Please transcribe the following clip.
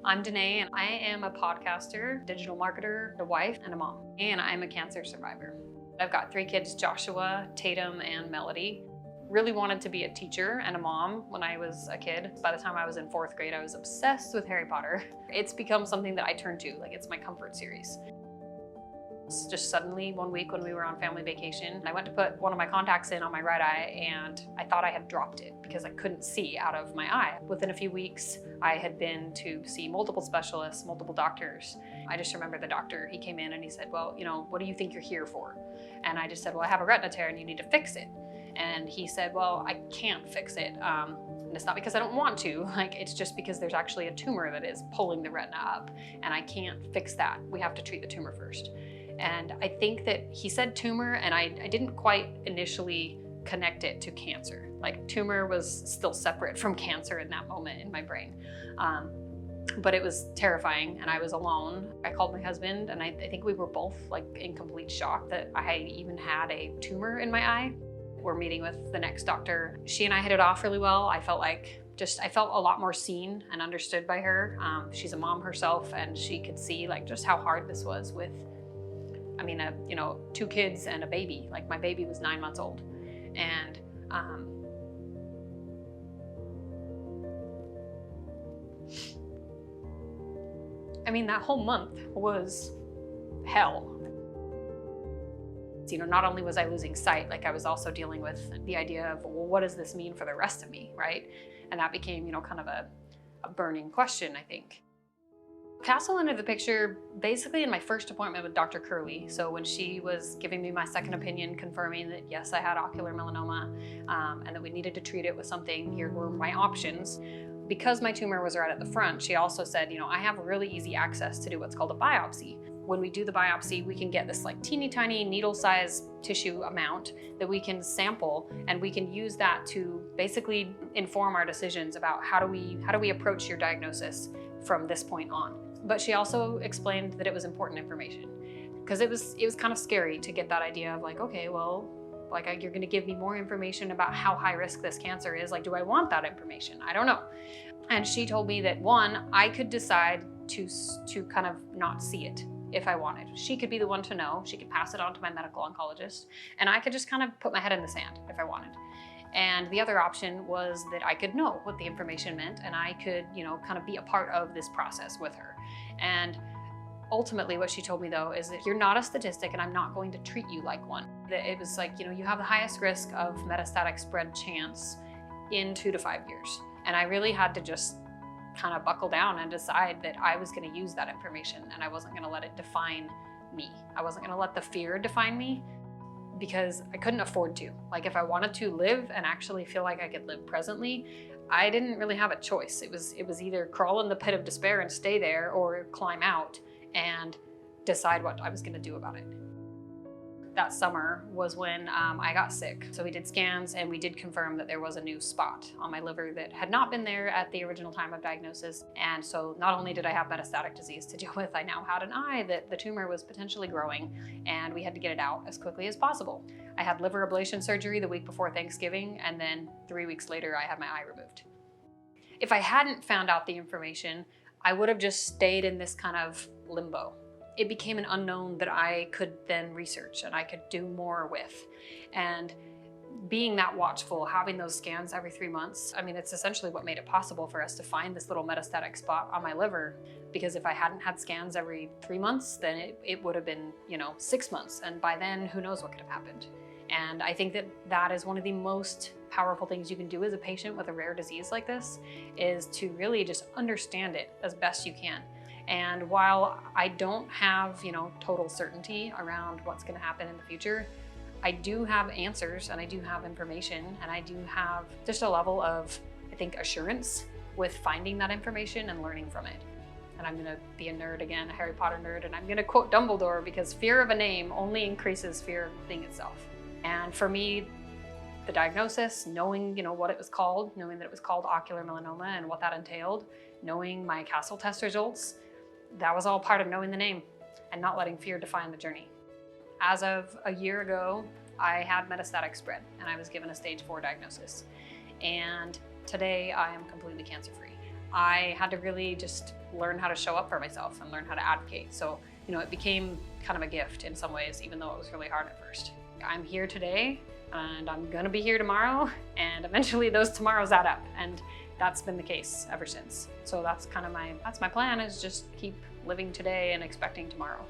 I'm Danet, and I am a podcaster, digital marketer, a wife, and a mom. And I'm a cancer survivor. I've got 3 kids, Joshua, Tatum, and Melody. Really wanted to be a teacher and a mom when I was a kid. By the time I was in 4th grade, I was obsessed with Harry Potter. It's become something that I turn to, like it's my comfort series. Just suddenly one week when we were on family vacation, I went to put one of my contacts in on my right eye and I thought I had dropped it because I couldn't see out of my eye. Within a few weeks, I had been to see multiple specialists, multiple doctors. I just remember the doctor, he came in and he said, well, what do you think you're here for? And I just said, well, I have a retina tear and you need to fix it. And he said, well, I can't fix it. And it's not because I don't want to, it's just because there's actually a tumor that is pulling the retina up and I can't fix that. We have to treat the tumor first. And I think that he said tumor and I didn't quite initially connect it to cancer. Like tumor was still separate from cancer in that moment in my brain. But it was terrifying and I was alone. I called my husband and I think we were both in complete shock that I even had a tumor in my eye. We're meeting with the next doctor. She and I hit it off really well. I felt a lot more seen and understood by her. She's a mom herself and she could see just how hard this was with 2 kids and a baby. My baby was 9 months old. And that whole month was hell. Not only was I losing sight, I was also dealing with the idea of, well, what does this mean for the rest of me, right? And that became, kind of a burning question, I think. Castle entered the picture basically in my first appointment with Dr. Curley. So when she was giving me my second opinion, confirming that yes, I had ocular melanoma and that we needed to treat it with something, here were my options. Because my tumor was right at the front, she also said, I have really easy access to do what's called a biopsy. When we do the biopsy, we can get this teeny tiny needle-sized tissue amount that we can sample, and we can use that to basically inform our decisions about how do we approach your diagnosis from this point on. But she also explained that it was important information because it was kind of scary to get that idea of okay, well, you're going to give me more information about how high risk this cancer is. Do I want that information? I don't know. And she told me that one, I could decide to kind of not see it if I wanted. She could be the one to know. She could pass it on to my medical oncologist, and I could just kind of put my head in the sand if I wanted. And the other option was that I could know what the information meant and I could, kind of be a part of this process with her. And ultimately what she told me though is that you're not a statistic and I'm not going to treat you like one. That it was you have the highest risk of metastatic spread chance in 2 to 5 years. And I really had to just kind of buckle down and decide that I was going to use that information and I wasn't going to let it define me. I wasn't going to let the fear define me, because I couldn't afford to. If I wanted to live and actually feel like I could live presently, I didn't really have a choice. It was either crawl in the pit of despair and stay there or climb out and decide what I was gonna do about it. That summer was when I got sick. So we did scans and we did confirm that there was a new spot on my liver that had not been there at the original time of diagnosis. And so not only did I have metastatic disease to deal with, I now had an eye that the tumor was potentially growing and we had to get it out as quickly as possible. I had liver ablation surgery the week before Thanksgiving, and then 3 weeks later I had my eye removed. If I hadn't found out the information, I would have just stayed in this kind of limbo. It became an unknown that I could then research and I could do more with. And being that watchful, having those scans every 3 months, it's essentially what made it possible for us to find this little metastatic spot on my liver. Because if I hadn't had scans every 3 months, then it would have been, 6 months. And by then, who knows what could have happened. And I think that is one of the most powerful things you can do as a patient with a rare disease like this, is to really just understand it as best you can. And while I don't have, total certainty around what's going to happen in the future, I do have answers and I do have information and I do have just a level of, I think, assurance with finding that information and learning from it. And I'm going to be a nerd again, a Harry Potter nerd, and I'm going to quote Dumbledore, because fear of a name only increases fear of the thing itself. And for me, the diagnosis, knowing what it was called, knowing that it was called ocular melanoma and what that entailed, knowing my Castle test results, that was all part of knowing the name and not letting fear define the journey. As of a year ago, I had metastatic spread and I was given a stage 4 diagnosis. And today I am completely cancer-free. I had to really just learn how to show up for myself and learn how to advocate. So, it became kind of a gift in some ways, even though it was really hard at first. I'm here today and I'm gonna be here tomorrow, and eventually those tomorrows add up. And that's been the case ever since. So that's kind of my plan, is just keep living today and expecting tomorrow.